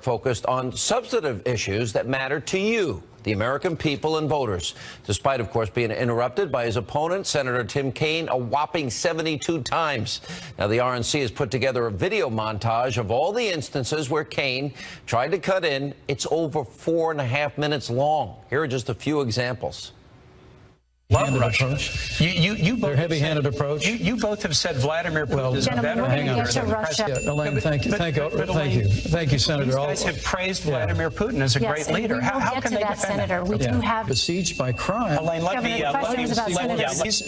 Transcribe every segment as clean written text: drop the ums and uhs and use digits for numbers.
focused on substantive issues that matter to you, the American people and voters, despite, of course, being interrupted by his opponent, Senator Tim Kaine, a whopping 72 times. Now, the RNC has put together a video montage of all the instances where Kaine tried to cut in. It's over 4.5 minutes long. Here are just a few examples. Love Russia. You both their heavy-handed approach. You both have said Vladimir Putin is a better hang on. leader than Russia. President. Elaine, thank you, Senator. These guys have praised Vladimir Putin as a great leader. How can they defend Senator? We do have besieged by crime. Elaine, let me.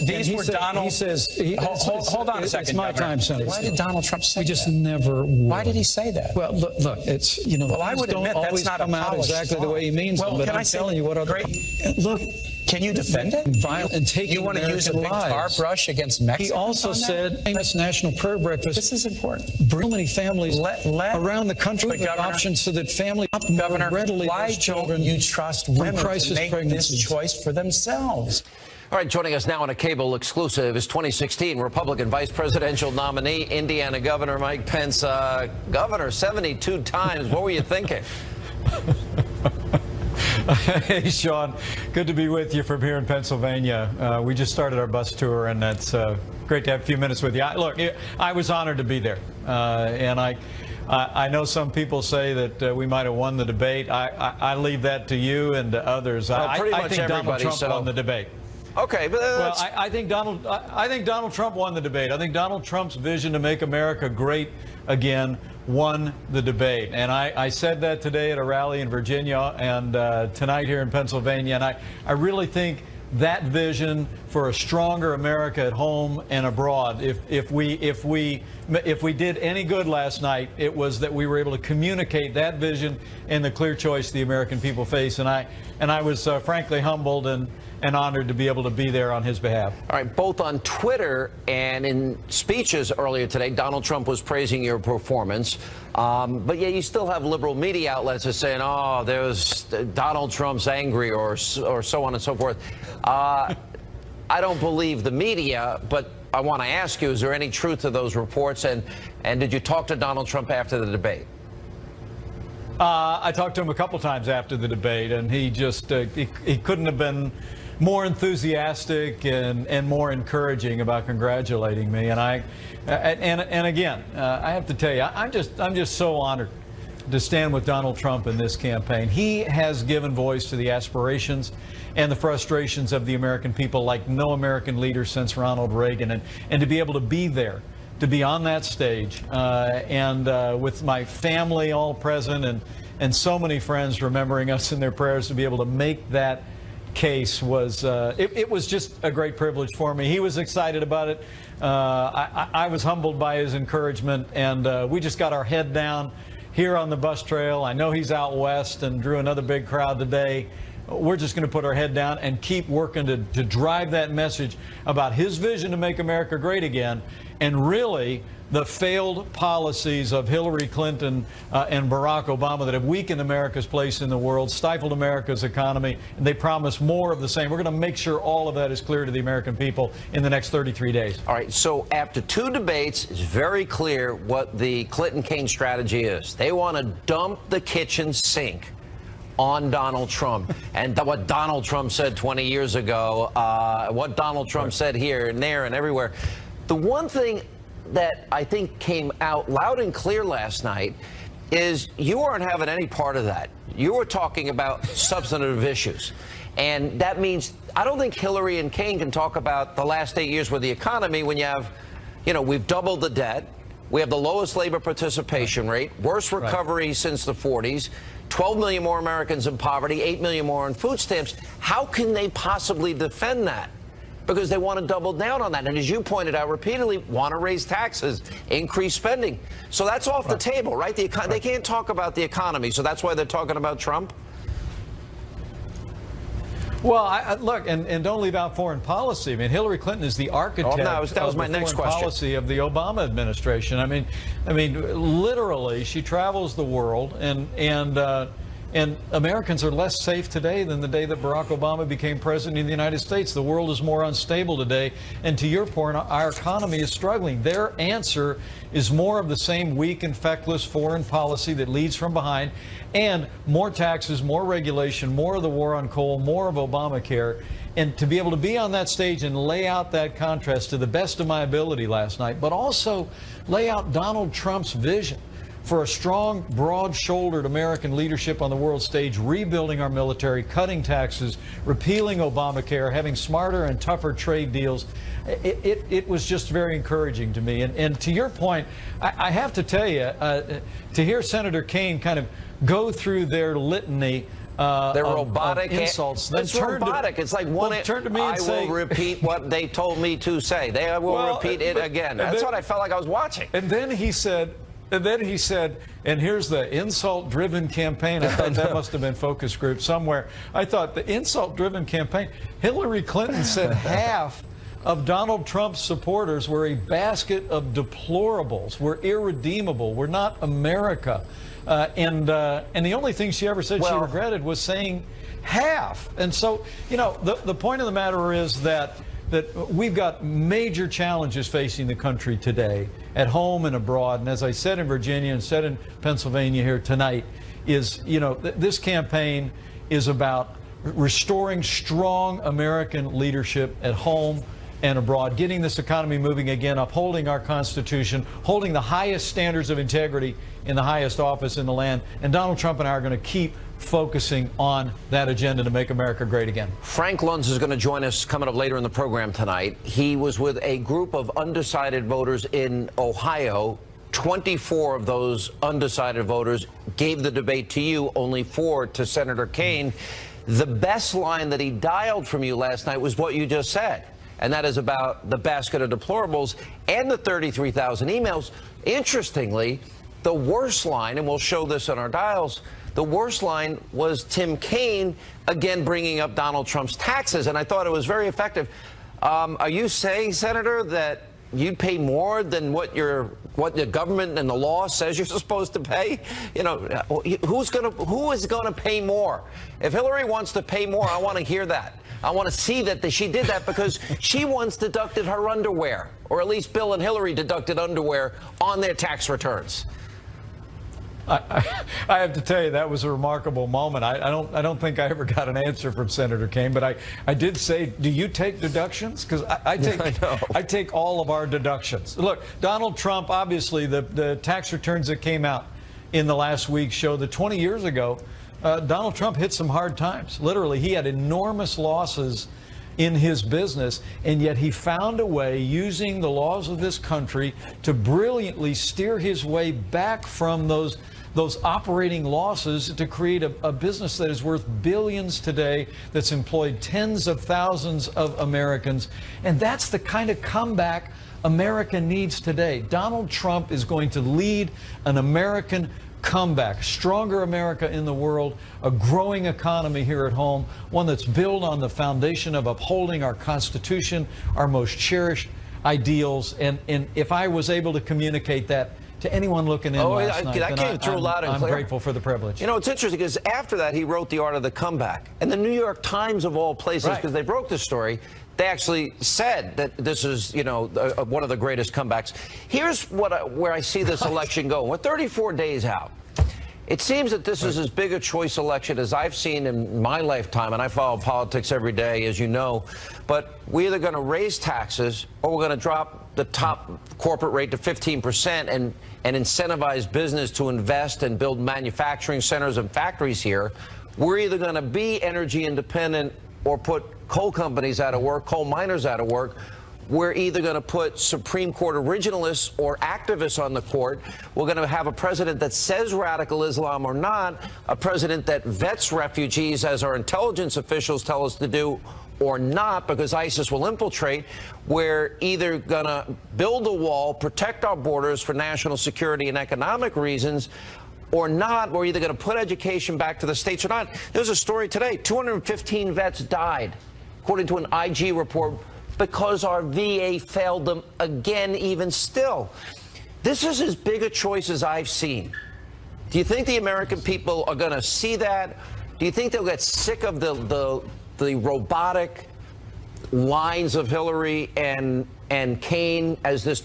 These were Donald. He says. Hold on a second. It's my time, Senator. Why did Donald Trump say that? We just never. Why did he say that? Well, look. It's Well, I would admit that's not come out exactly the way he means them, but I'm telling you what other. Look. Can you defend it? Violent and taking You want to use a big tar brush against Mexico? He also said that's National Prayer Breakfast. This is important. Bring many families around the country with options so that families Governor, readily why don't you trust women to make this choice for themselves? All right, joining us now on a cable exclusive is 2016 Republican vice presidential nominee, Indiana Governor Mike Pence. Governor, 72 times. What were you thinking? Hey, Sean, good to be with you from here in Pennsylvania. We just started our bus tour, and it's great to have a few minutes with you. Look, I was honored to be there, and I know some people say that we might have won the debate. I leave that to you and to others. Well, I think Donald Trump won the debate. Okay, but well, I think Donald Trump won the debate. I think Donald Trump's vision to make America great again won the debate. And I said that today at a rally in Virginia and tonight here in Pennsylvania. And I really think that vision for a stronger America at home and abroad, if we did any good last night, it was that we were able to communicate that vision and the clear choice the American people face. And I was frankly humbled and honored to be able to be there on his behalf. All right, both on Twitter and in speeches earlier today, Donald Trump was praising your performance. But yeah, you still have liberal media outlets that are saying, oh, there's Donald Trump's angry or so on and so forth. I don't believe the media, but I want to ask you, is there any truth to those reports? And did you talk to Donald Trump after the debate? I talked to him a couple times after the debate, and he just he couldn't have been more enthusiastic and more encouraging about congratulating me. And again, I have to tell you, I'm just so honored to stand with Donald Trump in this campaign. He has given voice to the aspirations and the frustrations of the American people like no American leader since Ronald Reagan, and to be able to be there, to be on that stage, and with my family all present and so many friends remembering us in their prayers, to be able to make that case was it was just a great privilege for me. He was excited about it. I was humbled by his encouragement, and we just got our head down here on the bus trail. I know he's out west and drew another big crowd today. We're just going to put our head down and keep working to drive that message about his vision to make America great again, and really the failed policies of Hillary Clinton and Barack Obama that have weakened America's place in the world, stifled America's economy, and they promise more of the same. We're going to make sure all of that is clear to the American people in the next 33 days. All right, so after 2 debates, it's very clear what the Clinton-Kaine strategy is. They want to dump the kitchen sink on Donald Trump and what Donald Trump said 20 years ago, what Donald Trump said here and there and everywhere. The one thing that I think came out loud and clear last night is you weren't having any part of that. You were talking about substantive issues. And that means I don't think Hillary and Kaine can talk about the last 8 years with the economy when you have, we've doubled the debt. We have the lowest labor participation rate, worst recovery since the 40s, 12 million more Americans in poverty, 8 million more on food stamps. How can they possibly defend that? Because they want to double down on that. And as you pointed out repeatedly, want to raise taxes, increase spending. So that's off the table, right? They can't talk about the economy. So that's why they're talking about Trump? Well, look, and don't leave out foreign policy. I mean, Hillary Clinton is the architect that was my next foreign policy of the Obama administration. I mean, literally, she travels the world, and And Americans are less safe today than the day that Barack Obama became president of the United States. The world is more unstable today. And to your point, our economy is struggling. Their answer is more of the same weak and feckless foreign policy that leads from behind, and more taxes, more regulation, more of the war on coal, more of Obamacare. And to be able to be on that stage and lay out that contrast to the best of my ability last night, but also lay out Donald Trump's vision for a strong, broad-shouldered American leadership on the world stage, rebuilding our military, cutting taxes, repealing Obamacare, having smarter and tougher trade deals. It was just very encouraging to me. And to your point, I have to tell you, to hear Senator Kaine kind of go through their litany they're robotic of insults. It's robotic. It's like turn to me and I will repeat what they told me to say. They will repeat it again. That's what I felt like I was watching. And then he said, and here's the insult-driven campaign. I thought that must have been focus group somewhere. I thought the insult-driven campaign. Hillary Clinton said half of Donald Trump's supporters were a basket of deplorables. We're irredeemable. We're not America. And the only thing she ever said she regretted was saying half. And so, you know, the point of the matter is that we've got major challenges facing the country today, at home and abroad. And as I said in Virginia and said in Pennsylvania here tonight, is, you know, this campaign is about restoring strong American leadership at home and abroad, getting this economy moving again, upholding our Constitution, holding the highest standards of integrity in the highest office in the land. And Donald Trump and I are going to keep focusing on that agenda to make America great again. Frank Luntz is going to join us coming up later in the program tonight. He was with a group of undecided voters in Ohio. 24 of those undecided voters gave the debate to you, only 4 to Senator Kaine. The best line that he dialed from you last night was what you just said, and that is about the basket of deplorables and the 33,000 emails. Interestingly, the worst line, and we'll show this on our dials, the worst line was Tim Kaine, again bringing up Donald Trump's taxes, and I thought it was very effective. Are you saying, Senator, that you'd pay more than what the government and the law says you're supposed to pay? You know, who is going to pay more? If Hillary wants to pay more, I want to hear that. I want to see that she did that, because she once deducted her underwear, or at least Bill and Hillary deducted underwear on their tax returns. I have to tell you, that was a remarkable moment. I don't think I ever got an answer from Senator Kaine, but I did say, do you take deductions? Because I take all of our deductions. Look, Donald Trump, obviously, the tax returns that came out in the last week show that 20 years ago, Donald Trump hit some hard times. Literally, he had enormous losses in his business, and yet he found a way, using the laws of this country, to brilliantly steer his way back from those operating losses to create a business that is worth billions today, that's employed tens of thousands of Americans. And that's the kind of comeback America needs today. Donald Trump is going to lead an American comeback, stronger America in the world, a growing economy here at home, one that's built on the foundation of upholding our Constitution, our most cherished ideals. And if I was able to communicate that to anyone looking in last night, that came through loud and I'm clear. grateful for the privilege. You know, it's interesting, because after that, he wrote The Art of the Comeback. And the New York Times, of all places, because they broke the story, they actually said that this is, you know, one of the greatest comebacks. Here's where I see this election going. We're 34 days out. It seems that this is as big a choice election as I've seen in my lifetime, and I follow politics every day, as you know. But we're either going to raise taxes, or we're going to drop the top corporate rate to 15% and incentivize business to invest and build manufacturing centers and factories here. We're either going to be energy independent or put coal companies out of work, coal miners out of work. We're either going to put Supreme Court originalists or activists on the court. We're going to have a president that says radical Islam or not, a president that vets refugees, as our intelligence officials tell us to do, or not, because ISIS will infiltrate. We're either going to build a wall, protect our borders for national security and economic reasons, or not. We're either going to put education back to the states or not. There's a story today. 215 vets died, according to an IG report, because our VA failed them again, even still. This is as big a choice as I've seen. Do you think the American people are going to see that? Do you think they'll get sick of the robotic lines of Hillary and Kaine as this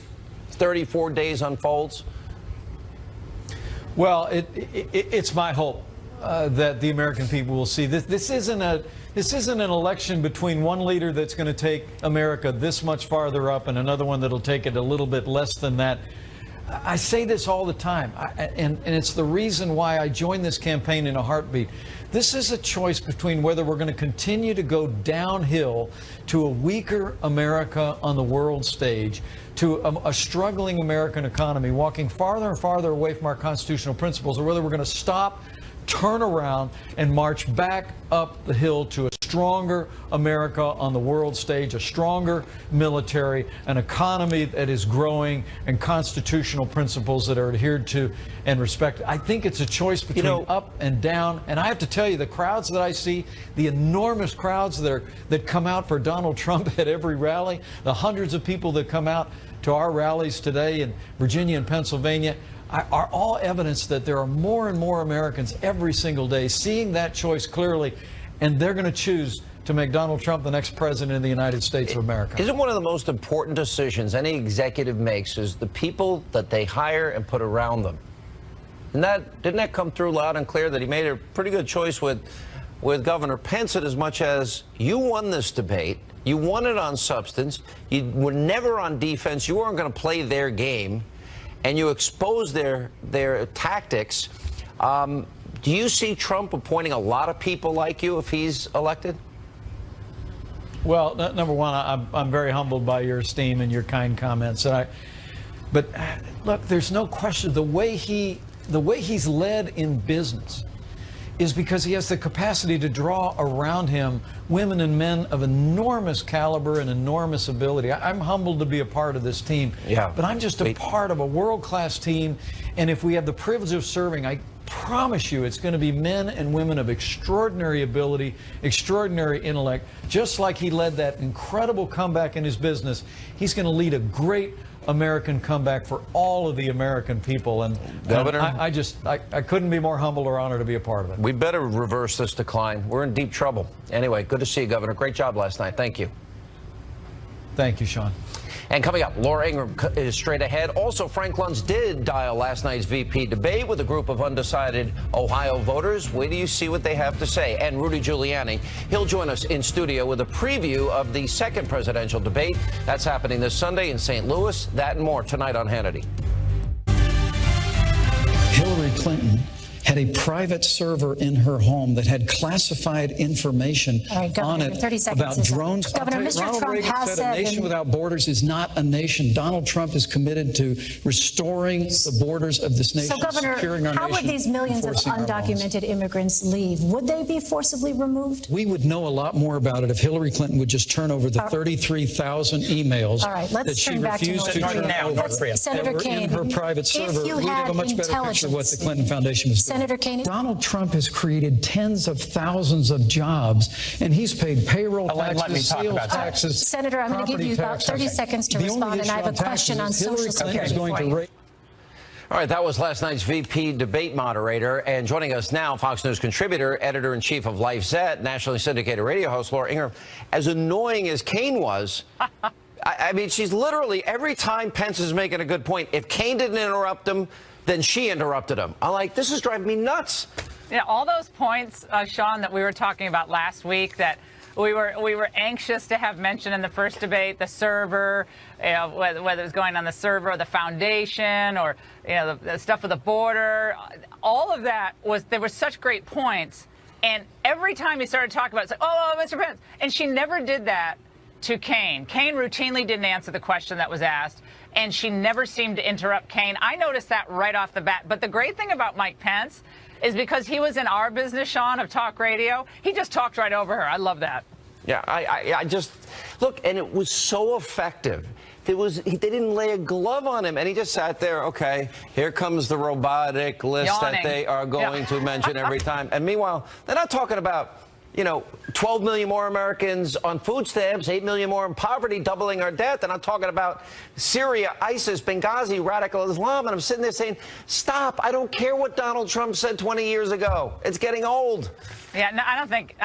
34 days unfolds? Well, it's my hope that the American people will see this. This isn't an election between one leader that's going to take America this much farther up and another one that'll take it a little bit less than that. I say this all the time, and it's the reason why I joined this campaign in a heartbeat. This is a choice between whether we're going to continue to go downhill to a weaker America on the world stage, to a struggling American economy, walking farther and farther away from our constitutional principles, or whether we're going to stop, turn around, and march back up the hill to a stronger America on the world stage, a stronger military, an economy that is growing, and constitutional principles that are adhered to and respected. I think it's a choice between up and down. And I have to tell you, the crowds that I see, the enormous crowds that come out for Donald Trump at every rally, the hundreds of people that come out to our rallies today in Virginia and Pennsylvania, are all evidence that there are more and more Americans every single day seeing that choice clearly, and they're going to choose to make Donald Trump the next president of the United States of America. Isn't one of the most important decisions any executive makes is the people that they hire and put around them? And didn't that come through loud and clear that he made a pretty good choice with Governor Pence, in as much as you won this debate, you won it on substance, you were never on defense, you weren't going to play their game, and you expose their tactics. Do you see Trump appointing a lot of people like you if he's elected? Well, number one, I'm very humbled by your esteem and your kind comments. But look, there's no question the way he's led in business is because he has the capacity to draw around him women and men of enormous caliber and enormous ability. I'm humbled to be a part of this team, but I'm just a part of a world-class team. And if we have the privilege of serving, I promise you it's going to be men and women of extraordinary ability, extraordinary intellect. Just like he led that incredible comeback in his business, he's going to lead a great American comeback for all of the American people. And Governor, I couldn't be more humbled or honored to be a part of it. We better reverse this decline. We're in deep trouble. Anyway, good to see you, Governor. Great job last night. Thank you. Thank you, Sean. And coming up, Laura Ingraham is straight ahead. Also, Frank Luntz did dial last night's VP debate with a group of undecided Ohio voters. Wait till you see what they have to say. And Rudy Giuliani, he'll join us in studio with a preview of the second presidential debate. That's happening this Sunday in St. Louis. That and more tonight on Hannity. Hillary Clinton had a private server in her home that had classified information on it about drones. Governor, Mr. Ronald Trump Reagan has said a nation without borders is not a nation. Donald Trump is committed to restoring the borders of this nation, so, Governor, securing our how nation, would these millions of undocumented immigrants leave? Would they be forcibly removed? We would know a lot more about it if Hillary Clinton would just turn over the 33,000 emails that she refused to turn over Senator Kaine, in her private server. We'd have a much better picture of what the Clinton Foundation was doing. Senator Kaine, Donald Trump has created tens of thousands of jobs, and he's paid payroll taxes, sales taxes, Senator, I'm going to give you about 30 seconds to respond, and I have a question on Social Security for you. All right, that was last night's VP debate moderator. And joining us now, Fox News contributor, editor-in-chief of LifeZette, nationally syndicated radio host Laura Ingraham. As annoying as Kaine was, I mean, she's literally, every time Pence is making a good point, if Kaine didn't interrupt him, then she interrupted him. I'm like, this is driving me nuts. Yeah, all those points, Sean, that we were talking about last week, that we were anxious to have mentioned in the first debate, the server, whether it was going on the server or the foundation, or the stuff with the border, all of that there were such great points. And every time he started talking about it, it's like, oh, Mr. Pence. And she never did that to Kaine. Kaine routinely didn't answer the question that was asked, and she never seemed to interrupt Kaine. I noticed that right off the bat. But the great thing about Mike Pence is because he was in our business, Sean, of talk radio, he just talked right over her. I love that. Yeah, I just, look, and it was so effective. They didn't lay a glove on him, and he just sat there, okay, here comes the robotic list that they are going to mention every time. And meanwhile, they're not talking about, 12 million more Americans on food stamps, 8 million more in poverty, doubling our debt. And I'm talking about Syria, ISIS, Benghazi, radical Islam. And I'm sitting there saying, stop. I don't care what Donald Trump said 20 years ago. It's getting old. Yeah, no, I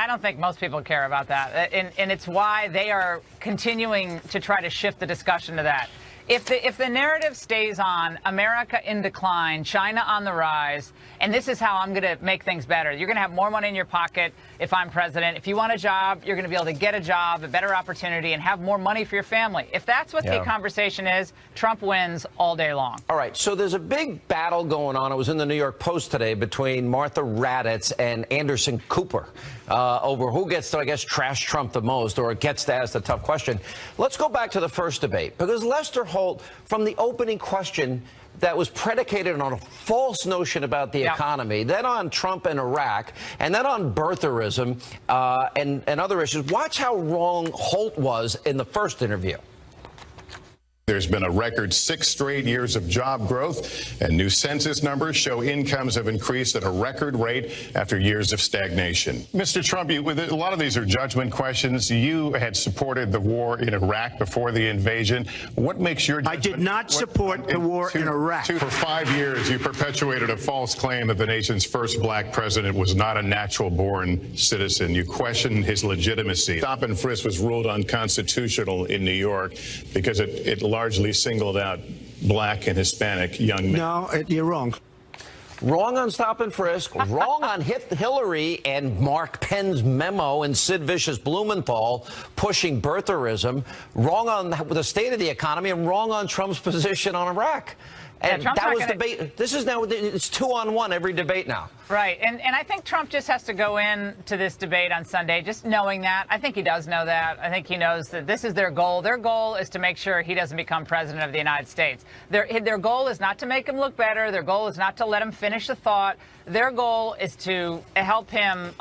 don't think most people care about that. And it's why they are continuing to try to shift the discussion to that. If the narrative stays on America in decline, China on the rise, and this is how I'm going to make things better. You're going to have more money in your pocket if I'm president. If you want a job, you're going to be able to get a job, a better opportunity, and have more money for your family. If that's what the conversation is, Trump wins all day long. All right. So there's a big battle going on. It was in the New York Post today between Martha Raddatz and Anderson Cooper over who gets to, I guess, trash Trump the most or gets to ask the tough question. Let's go back to the first debate, because Lester Holt, from the opening question that was predicated on a false notion about the economy, then on Trump and Iraq, and then on birtherism and other issues. Watch how wrong Holt was in the first interview. There's been a record 6 straight years of job growth, and new census numbers show incomes have increased at a record rate after years of stagnation. Mr. Trump, a lot of these are judgment questions. You had supported the war in Iraq before the invasion. What makes your judgment? I did not support the war in Iraq. For 5 years, you perpetuated a false claim that the nation's first black president was not a natural-born citizen. You questioned his legitimacy. Stop and frisk was ruled unconstitutional in New York because it largely singled out black and Hispanic young men. No, you're wrong. Wrong on stop and frisk, wrong on Hillary and Mark Penn's memo and Sid Vicious Blumenthal pushing birtherism, wrong on the state of the economy, and wrong on Trump's position on Iraq. And that was debate. This is now, it's 2-on-1 every debate now. Right. And I think Trump just has to go into this debate on Sunday just knowing that. I think he does know that. I think he knows that this is their goal. Their goal is to make sure he doesn't become president of the United States. Their goal is not to make him look better. Their goal is not to let him finish the thought. Their goal is to help him,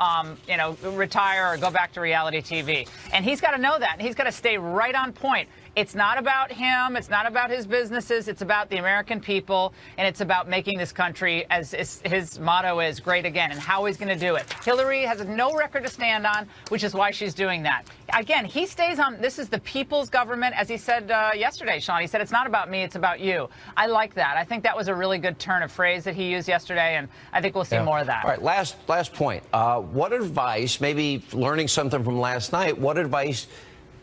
retire or go back to reality TV. And he's got to know that. And he's got to stay right on point. It's not about him. It's not about his businesses. It's about the American people. And it's about making this country, as his motto is, great again, and how he's going to do it. Hillary has no record to stand on, which is why she's doing that. Again, he stays on. This is the people's government, as he said yesterday, Sean. He said, it's not about me. It's about you. I like that. I think that was a really good turn of phrase that he used yesterday. And I think we'll see more of that. All right. Last point. What advice, maybe learning something from last night, what advice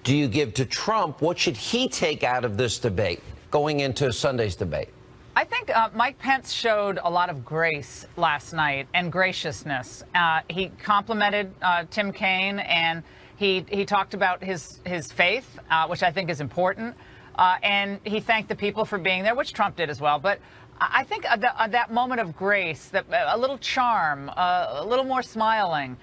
do you give to Trump? What should he take out of this debate going into Sunday's debate? I think Mike Pence showed a lot of grace last night and graciousness. He complimented Tim Kaine, and he talked about his faith, which I think is important. And he thanked the people for being there, which Trump did as well. But I think that moment of grace, that a little charm, a little more smiling.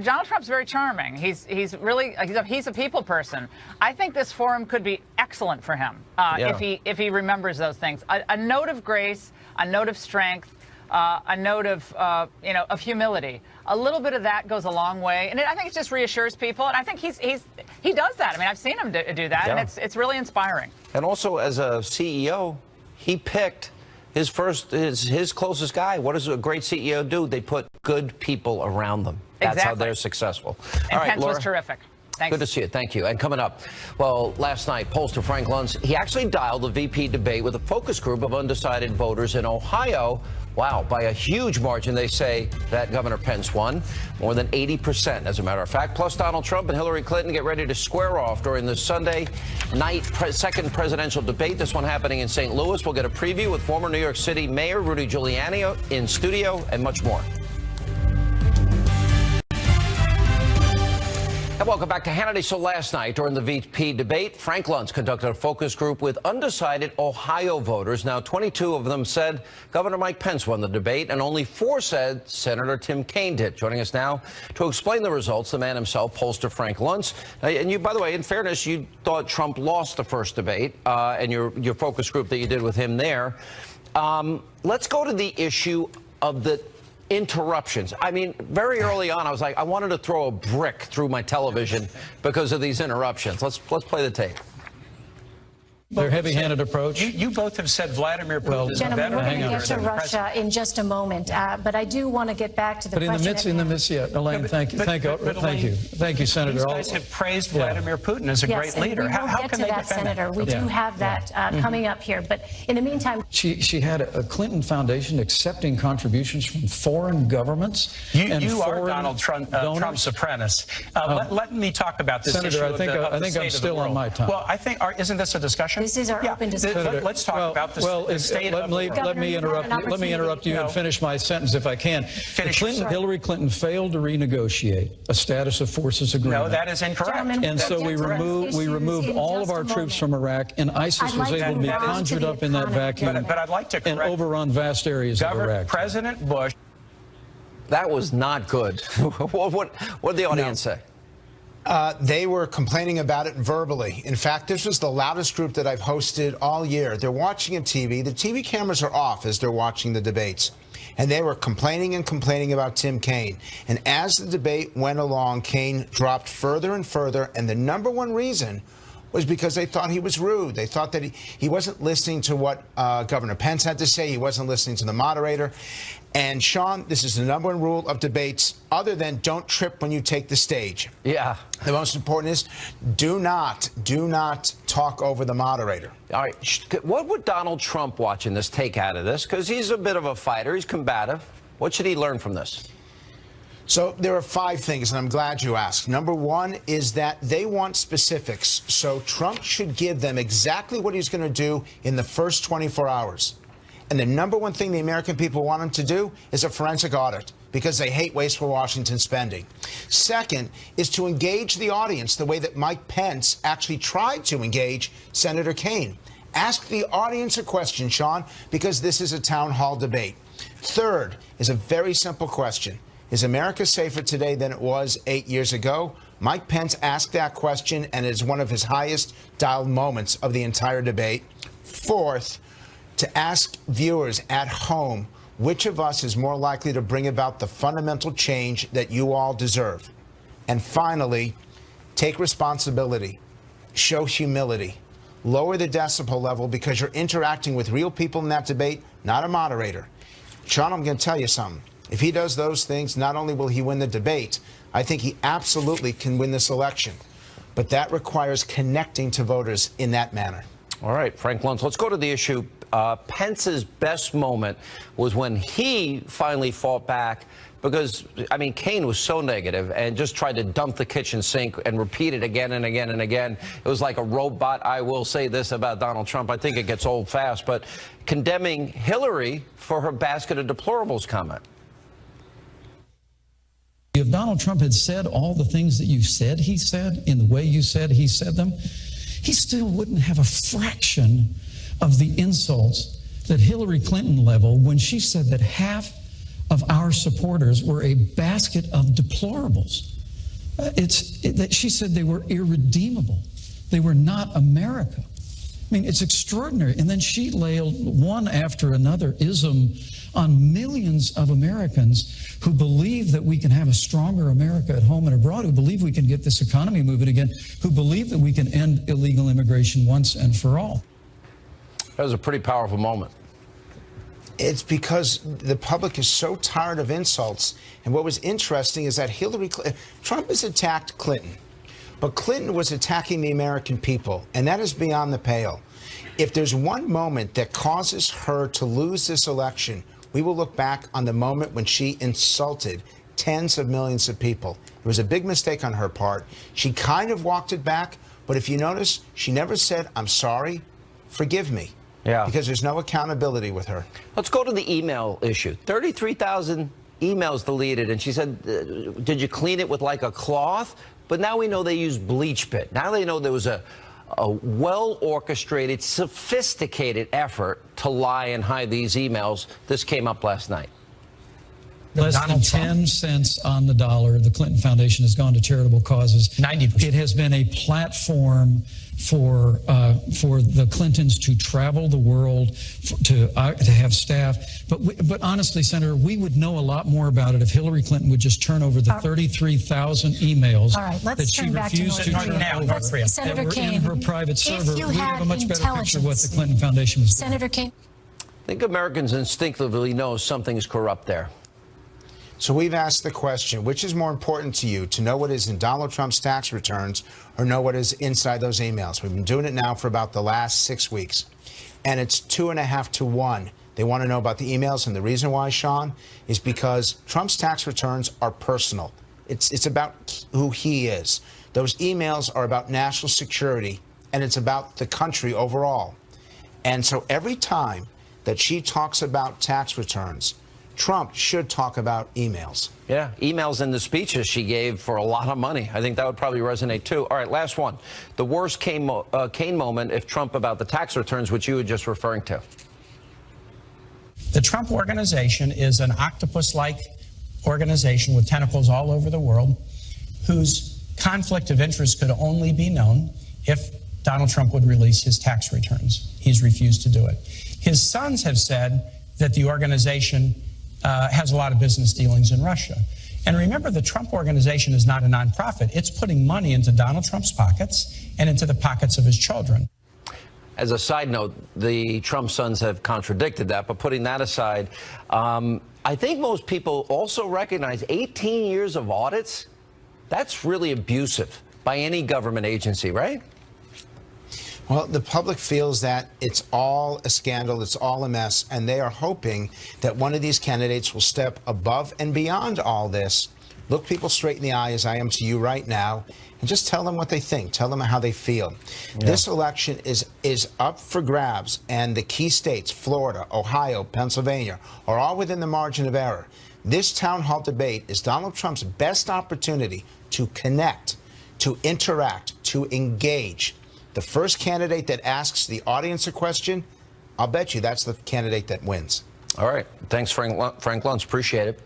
Donald Trump's very charming. He's a people person. I think this forum could be excellent for him if he remembers those things. A note of grace, a note of strength, a note of humility. A little bit of that goes a long way, and I think it just reassures people. And I think he does that. I mean, I've seen him do that, and it's really inspiring. And also, as a CEO, he picked his closest guy. What does a great CEO do? They put good people around them. That's how they're successful. And all right, Pence Laura, was terrific. Thanks. Good to see you. Thank you. And coming up, well, last night, pollster Frank Luntz, he actually dialed the VP debate with a focus group of undecided voters in Ohio. Wow, by a huge margin, they say that Governor Pence won, more than 80%, as a matter of fact. Plus, Donald Trump and Hillary Clinton get ready to square off during the Sunday night second presidential debate. This one happening in St. Louis. We'll get a preview with former New York City Mayor Rudy Giuliani in studio and much more. And welcome back to Hannity. So last night during the VP debate, Frank Luntz conducted a focus group with undecided Ohio voters. Now, 22 of them said Governor Mike Pence won the debate, and only 4 said Senator Tim Kaine did. Joining us now to explain the results, the man himself, pollster Frank Luntz. And you, by the way, in fairness, you thought Trump lost the first debate, and your focus group that you did with him there. Let's go to the issue of the interruptions. I mean, very early on, I was like, I wanted to throw a brick through my television because of these interruptions. Let's play the tape. their heavy-handed approach. You both have said Vladimir Putin is a Gentlemen, better we're going to leader get to than Russia in just a moment, but I do want to get back to the question. But in the midst, yeah, Elaine, thank you, thank you, Senator. These guys have praised Vladimir Putin as a great leader. We will get to that, Senator. We do have that coming up here. But in the meantime, she had a Clinton Foundation accepting contributions from foreign governments. You are Donald Trump's apprentice. Let me talk about this Senator, issue I think I'm still on my time. Well, I think isn't this a discussion? This is our open discussion. Let's talk about this. Let me interrupt you and finish my sentence if I can. Hillary Clinton failed to renegotiate a status of forces agreement. No, that is incorrect. And so we removed all of our troops from Iraq, and ISIS was able to be conjured up in that vacuum but I'd like to and overrun vast areas of Iraq. President Bush. That was not good. What did the audience say? They were complaining about it verbally. In fact, this was the loudest group that I've hosted all year. They're watching a TV. The TV cameras are off as they're watching the debates. And they were complaining and complaining about Tim Kaine. And as the debate went along, Kaine dropped further and further. And the number one reason was because they thought he was rude. They thought that he wasn't listening to what Governor Pence had to say. He wasn't listening to the moderator. And, Sean, this is the number one rule of debates, other than don't trip when you take the stage. Yeah. The most important is do not talk over the moderator. All right. What would Donald Trump watching this take out of this? Because he's a bit of a fighter. He's combative. What should he learn from this? So there are 5 things, and I'm glad you asked. Number 1 is that they want specifics. So Trump should give them exactly what he's going to do in the first 24 hours. And the number one thing the American people want him to do is a forensic audit, because they hate wasteful Washington spending. Second is to engage the audience the way that Mike Pence actually tried to engage Senator Kaine. Ask the audience a question, Sean, because this is a town hall debate. Third is a very simple question. Is America safer today than it was 8 years ago? Mike Pence asked that question, and it is one of his highest dialed moments of the entire debate. Fourth, to ask viewers at home, which of us is more likely to bring about the fundamental change that you all deserve? And finally, take responsibility, show humility, lower the decibel level, because you're interacting with real people in that debate, not a moderator. Sean, I'm going to tell you something. If he does those things, not only will he win the debate, I think he absolutely can win this election. But that requires connecting to voters in that manner. All right, Frank Luntz, let's go to the issue. Pence's best moment was when he finally fought back, because, I mean, Kaine was so negative and just tried to dump the kitchen sink and repeat it again and again and again. It was like a robot. I will say this about Donald Trump. I think it gets old fast, but condemning Hillary for her basket of deplorables comment. If Donald Trump had said all the things that you said he said in the way you said he said them, he still wouldn't have a fraction of the insults that Hillary Clinton leveled when she said that half of our supporters were a basket of deplorables. She said they were irredeemable. They were not America. I mean, it's extraordinary. And then she laid one after another ism on millions of Americans who believe that we can have a stronger America at home and abroad, who believe we can get this economy moving again, who believe that we can end illegal immigration once and for all. That was a pretty powerful moment. It's because the public is so tired of insults. And what was interesting is that Trump has attacked Clinton, but Clinton was attacking the American people, and that is beyond the pale. If there's one moment that causes her to lose this election, we will look back on the moment when she insulted tens of millions of people. It was a big mistake on her part. She kind of walked it back, but if you notice, she never said, "I'm sorry, forgive me." Yeah. Because there's no accountability with her. Let's go to the email issue. 33,000 emails deleted, and she said, did you clean it with like a cloth? But now we know they used bleach pit. Now they know there was a well-orchestrated, sophisticated effort to lie and hide these emails. This came up last night. Less than 10 cents on the dollar. The Clinton Foundation has gone to charitable causes. 90%. It has been a platform for the Clintons to travel the world, to have staff. But honestly, Senator, we would know a lot more about it if Hillary Clinton would just turn over the 33,000 emails that she refused to turn over Senator that were Kaine, in her private server. if you We'd have a much better picture of what the Clinton Foundation was doing. Senator Kaine. I think Americans instinctively know something's corrupt there. So we've asked the question, which is more important to you, to know what is in Donald Trump's tax returns or know what is inside those emails? We've been doing it now for about the last 6 weeks, and it's 2.5 to 1. They want to know about the emails, and the reason why, Sean, is because Trump's tax returns are personal. It's about who he is. Those emails are about national security, and it's about the country overall. And so every time that she talks about tax returns, Trump should talk about emails. Yeah, emails and the speeches she gave for a lot of money. I think that would probably resonate, too. All right, last one. The worst Kaine moment if Trump about the tax returns, which you were just referring to. The Trump Organization is an octopus-like organization with tentacles all over the world whose conflict of interest could only be known if Donald Trump would release his tax returns. He's refused to do it. His sons have said that the organization has a lot of business dealings in Russia. And remember, the Trump Organization is not a nonprofit. It's putting money into Donald Trump's pockets and into the pockets of his children. As a side note, the Trump sons have contradicted that, but putting that aside, I think most people also recognize 18 years of audits, that's really abusive by any government agency, right? Well, the public feels that it's all a scandal, it's all a mess, and they are hoping that one of these candidates will step above and beyond all this, look people straight in the eye, as I am to you right now, and just tell them what they think, tell them how they feel. Yeah. This election is up for grabs, and the key states, Florida, Ohio, Pennsylvania, are all within the margin of error. This town hall debate is Donald Trump's best opportunity to connect, to interact, to engage. The first candidate that asks the audience a question, I'll bet you that's the candidate that wins. All right. Thanks, Frank Luntz. Appreciate it.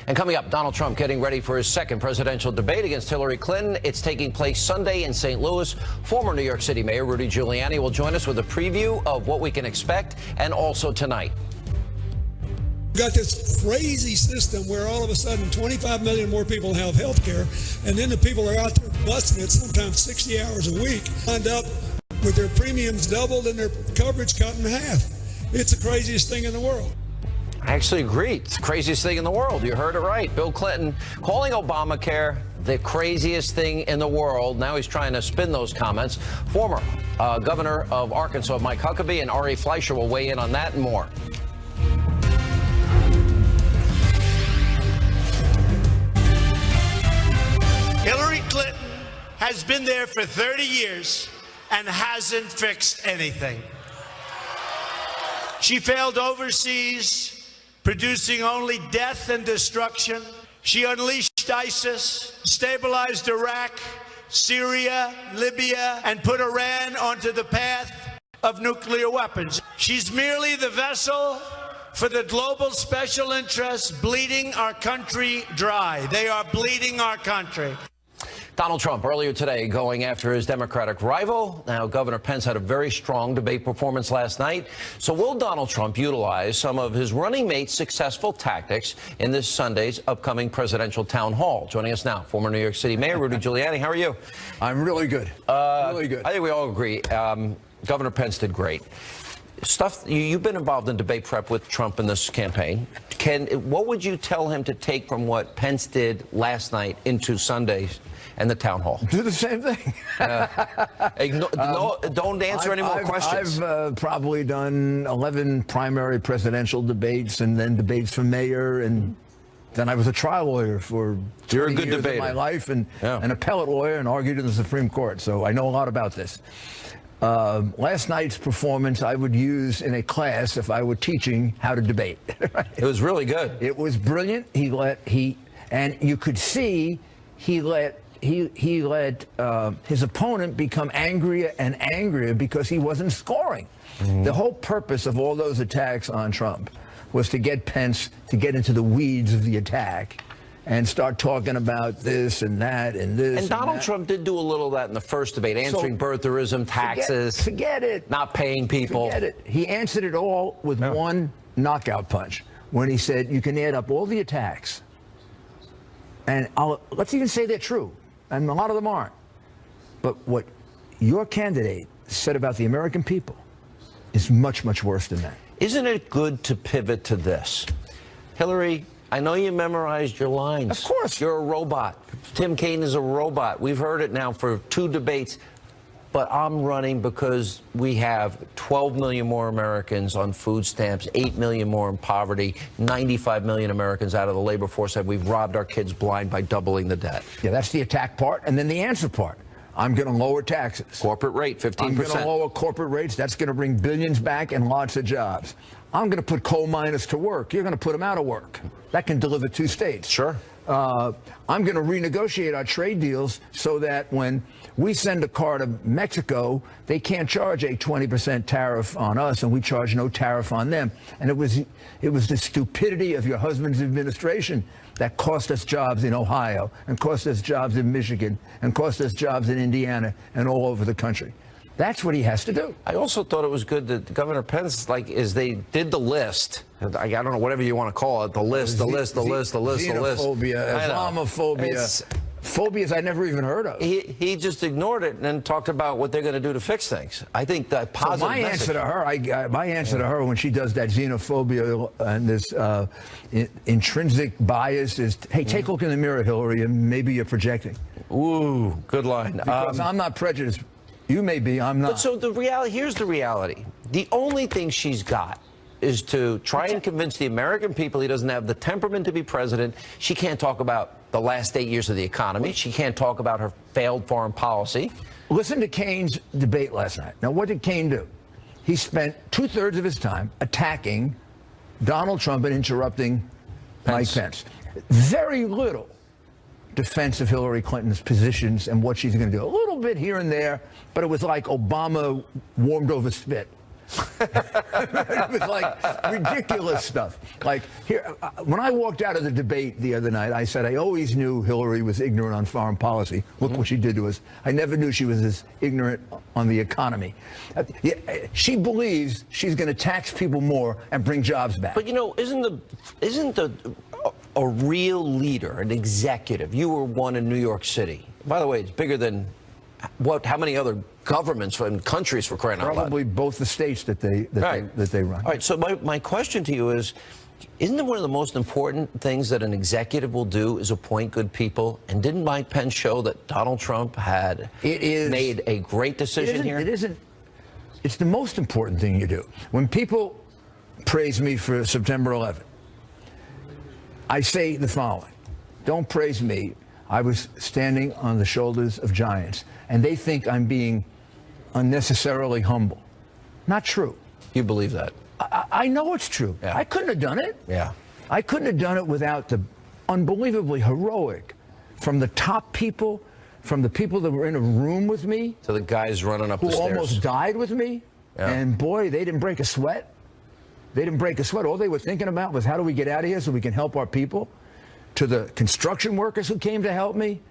And coming up, Donald Trump getting ready for his second presidential debate against Hillary Clinton. It's taking place Sunday in St. Louis. Former New York City Mayor Rudy Giuliani will join us with a preview of what we can expect, and also tonight. We've got this crazy system where all of a sudden 25 million more people have health care, and then the people are out there busting it sometimes 60 hours a week, wind up with their premiums doubled and their coverage cut in half. It's the craziest thing in the world. I actually agree. It's the craziest thing in the world. You heard it right. Bill Clinton calling Obamacare the craziest thing in the world. Now he's trying to spin those comments. Former governor of Arkansas, Mike Huckabee, and Ari Fleischer will weigh in on that and more. Hillary Clinton has been there for 30 years and hasn't fixed anything. She failed overseas, producing only death and destruction. She unleashed ISIS, stabilized Iraq, Syria, Libya, and put Iran onto the path of nuclear weapons. She's merely the vessel for the global special interests bleeding our country dry. They are bleeding our country. Donald Trump earlier today going after his Democratic rival. Now, Governor Pence had a very strong debate performance last night. So will Donald Trump utilize some of his running mate's successful tactics in this Sunday's upcoming presidential town hall? Joining us now, former New York City Mayor Rudy Giuliani. How are you? I'm really good. Really good. I think we all agree. Governor Pence did great. You've been involved in debate prep with Trump in this campaign. What would you tell him to take from what Pence did last night into Sunday's and the town hall? Do the same thing. Don't answer any more questions. I've probably done 11 primary presidential debates and then debates for mayor, and then I was a trial lawyer for 20 years of my life, and an appellate lawyer, and argued in the Supreme Court. So I know a lot about this. Last night's performance I would use in a class if I were teaching how to debate. Right? It was really good. It was brilliant. And you could see he let his opponent become angrier and angrier because he wasn't scoring. The whole purpose of all those attacks on Trump was to get Pence to get into the weeds of the attack and start talking about this and that and this. And Donald Trump did do a little of that in the first debate, answering birtherism, taxes. Forget it. Not paying people. Forget it. He answered it all with one knockout punch when he said, you can add up all the attacks. And let's even say they're true. And a lot of them aren't. But what your candidate said about the American people is much, much worse than that. Isn't it good to pivot to this? Hillary, I know you memorized your lines. Of course. You're a robot. Tim Kaine is a robot. We've heard it now for 2 debates. But I'm running because we have 12 million more Americans on food stamps, 8 million more in poverty, 95 million Americans out of the labor force that we've robbed our kids blind by doubling the debt. Yeah, that's the attack part. And then the answer part. I'm going to lower taxes. Corporate rate, 15%. I'm going to lower corporate rates. That's going to bring billions back and lots of jobs. I'm going to put coal miners to work. You're going to put them out of work. That can deliver 2 states. Sure. I'm going to renegotiate our trade deals so that when we send a car to Mexico, they can't charge a 20% tariff on us, and we charge no tariff on them. And it was the stupidity of your husband's administration that cost us jobs in Ohio, and cost us jobs in Michigan, and cost us jobs in Indiana, and all over the country. That's what he has to do. I also thought it was good that Governor Pence, they did the list. I don't know, whatever you want to call it, the list. Xenophobia, Islamophobia, phobias I never even heard of. He just ignored it and then talked about what they're going to do to fix things. I think that positive my answer to her when she does that xenophobia and this intrinsic bias is, hey, take a look in the mirror, Hillary, and maybe you're projecting. Ooh, good line. Because I'm not prejudiced. You may be, I'm not. But so here's the reality. The only thing she's got is to try and convince the American people he doesn't have the temperament to be president. She can't talk about the last 8 years of the economy. She can't talk about her failed foreign policy. Listen to Kaine's debate last night. Now, what did Kaine do? He spent 2/3 of his time attacking Donald Trump and interrupting Mike Pence. Very little defense of Hillary Clinton's positions and what she's going to do. A little bit here and there, but it was like Obama warmed over spit. It was like ridiculous stuff. Like here, when I walked out of the debate the other night, I said I always knew Hillary was ignorant on foreign policy. Look what she did to us. I never knew she was as ignorant on the economy. She believes she's going to tax people more and bring jobs back. But you know, isn't a real leader, an executive? You were one in New York City. By the way, it's bigger than how many other governments and countries, for crying out loud? Probably both the states that they run. All right. So my question to you is, isn't it one of the most important things that an executive will do is appoint good people? And didn't Mike Pence show that Donald Trump had made a great decision here? It isn't. It's the most important thing you do. When people praise me for September 11th, I say the following: don't praise me. I was standing on the shoulders of giants, and they think I'm being unnecessarily humble. Not true. You believe that? I know it's true. Yeah. I couldn't have done it. Yeah. I couldn't have done it without the unbelievably heroic from the top people, from the people that were in a room with me. To the guys running up the who stairs. almost died with me. Yeah. And boy, they didn't break a sweat. They didn't break a sweat. All they were thinking about was how do we get out of here so we can help our people. To the construction workers who came to help me,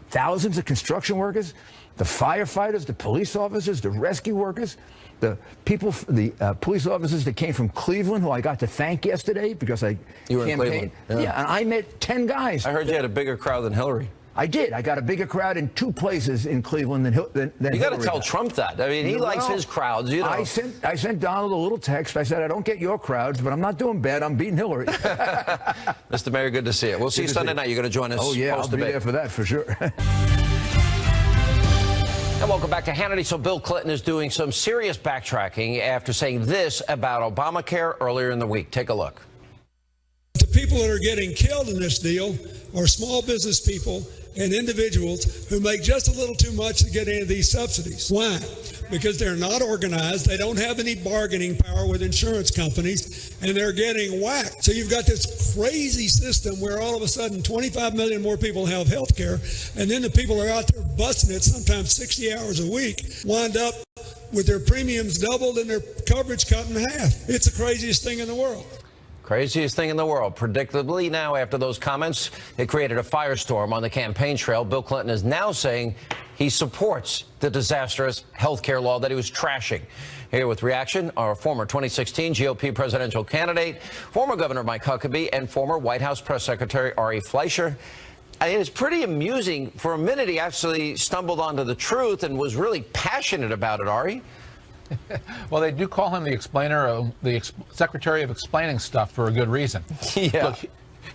thousands of construction workers, the firefighters, the police officers, the rescue workers, the people, the police officers that came from Cleveland, who I got to thank yesterday because I campaigned. Yeah, and I met 10 guys. I heard you had a bigger crowd than Hillary. I did. I got a bigger crowd in 2 places in Cleveland than you got to tell Trump that. I mean, he likes his crowds. You know. I sent Donald a little text. I said, I don't get your crowds, but I'm not doing bad. I'm beating Hillary. Mr. Mayor, good to see you. We'll see you Sunday night. You're going to join us. Oh, yeah, I'll be there for that, for sure. And welcome back to Hannity. So Bill Clinton is doing some serious backtracking after saying this about Obamacare earlier in the week. Take a look. The people that are getting killed in this deal are small business people and individuals who make just a little too much to get any of these subsidies. Why? Because they're not organized, they don't have any bargaining power with insurance companies, and they're getting whacked. So you've got this crazy system where all of a sudden 25 million more people have health care, and then the people are out there busting it sometimes 60 hours a week, wind up with their premiums doubled and their coverage cut in half. It's the craziest thing in the world. Craziest thing in the world. Predictably, now after those comments, it created a firestorm on the campaign trail. Bill Clinton is now saying he supports the disastrous health care law that he was trashing. Here with reaction, our former 2016 GOP presidential candidate, former Governor Mike Huckabee, and former White House Press Secretary Ari Fleischer. I mean, it's pretty amusing. For a minute, he actually stumbled onto the truth and was really passionate about it, Ari. Well, they do call him the explainer, the Secretary of Explaining Stuff for a good reason. Yeah. Look,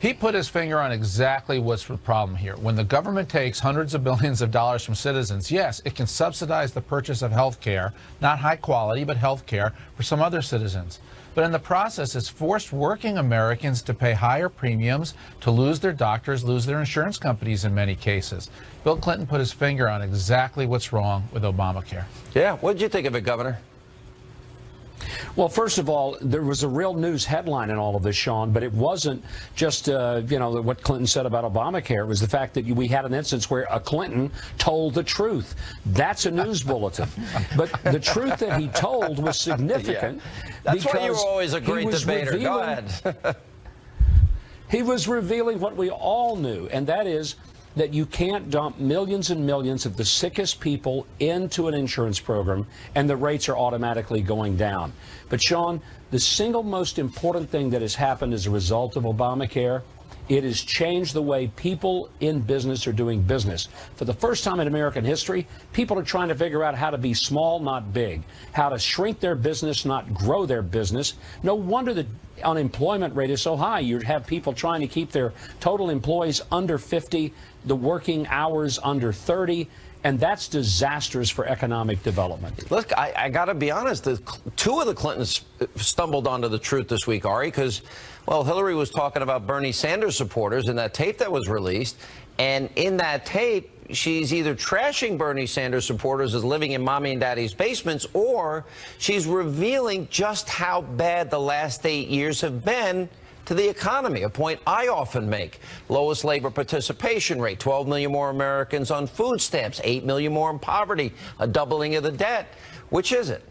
he put his finger on exactly what's the problem here. When the government takes hundreds of billions of dollars from citizens, yes, it can subsidize the purchase of health care, not high quality, but health care for some other citizens. But in the process, it's forced working Americans to pay higher premiums, to lose their doctors, lose their insurance companies in many cases. Bill Clinton put his finger on exactly what's wrong with Obamacare. Yeah, what did you think of it, Governor? Well, first of all, there was a real news headline in all of this, Sean, but it wasn't just, what Clinton said about Obamacare. It was the fact that we had an instance where a Clinton told the truth. That's a news bulletin. But the truth that he told was significant. Yeah. That's why you were always a great debater. Go ahead. He was revealing what we all knew, and that is that you can't dump millions and millions of the sickest people into an insurance program and the rates are automatically going down. But Sean, the single most important thing that has happened as a result of Obamacare, it has changed the way people in business are doing business. For the first time in American history, people are trying to figure out how to be small, not big, how to shrink their business, not grow their business. No wonder the unemployment rate is so high. You have people trying to keep their total employees under 50, the working hours under 30, and that's disastrous for economic development. Look, I got to be honest, two of the Clintons stumbled onto the truth this week, Ari, because, well, Hillary was talking about Bernie Sanders supporters in that tape that was released, and in that tape, she's either trashing Bernie Sanders supporters as living in mommy and daddy's basements, or she's revealing just how bad the last 8 years have been to the economy, a point I often make. Lowest labor participation rate, 12 million more Americans on food stamps, 8 million more in poverty, a doubling of the debt. Which is it?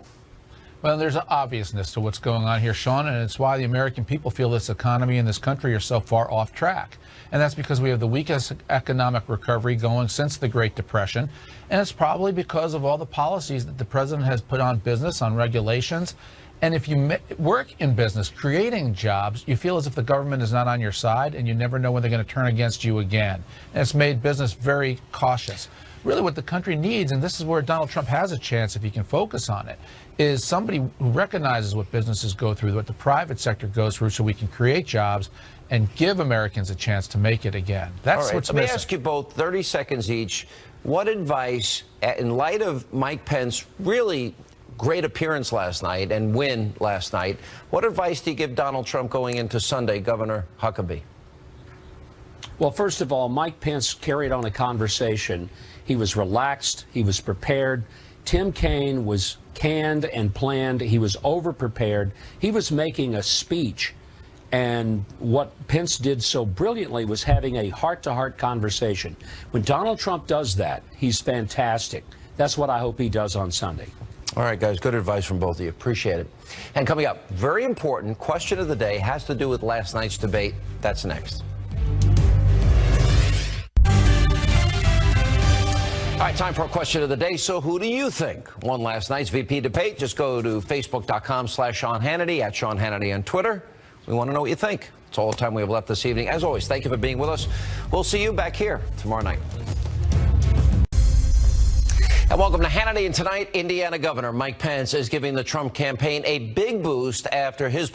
Well, there's an obviousness to what's going on here, Sean, and it's why the American people feel this economy and this country are so far off track. And that's because we have the weakest economic recovery going since the Great Depression. And it's probably because of all the policies that the president has put on business, on regulations. And if you work in business, creating jobs, you feel as if the government is not on your side, and you never know when they're going to turn against you again. And it's made business very cautious. Really what the country needs, and this is where Donald Trump has a chance if he can focus on it, is somebody who recognizes what businesses go through, what the private sector goes through, so we can create jobs and give Americans a chance to make it again. That's what's missing. Let me ask you both, 30 seconds each, what advice, in light of Mike Pence really great appearance last night and win last night, what advice do you give Donald Trump going into Sunday, Governor Huckabee? Well, first of all, Mike Pence carried on a conversation. He was relaxed. He was prepared. Tim Kaine was canned and planned. He was over-prepared. He was making a speech. And what Pence did so brilliantly was having a heart-to-heart conversation. When Donald Trump does that, he's fantastic. That's what I hope he does on Sunday. All right, guys, good advice from both of you. Appreciate it. And coming up, very important question of the day has to do with last night's debate. That's next. All right, time for a question of the day. So who do you think won last night's VP debate? Just go to Facebook.com/Sean Hannity, at Sean Hannity on Twitter. We want to know what you think. It's all the time we have left this evening. As always, thank you for being with us. We'll see you back here tomorrow night. And welcome to Hannity. And tonight, Indiana Governor Mike Pence is giving the Trump campaign a big boost after his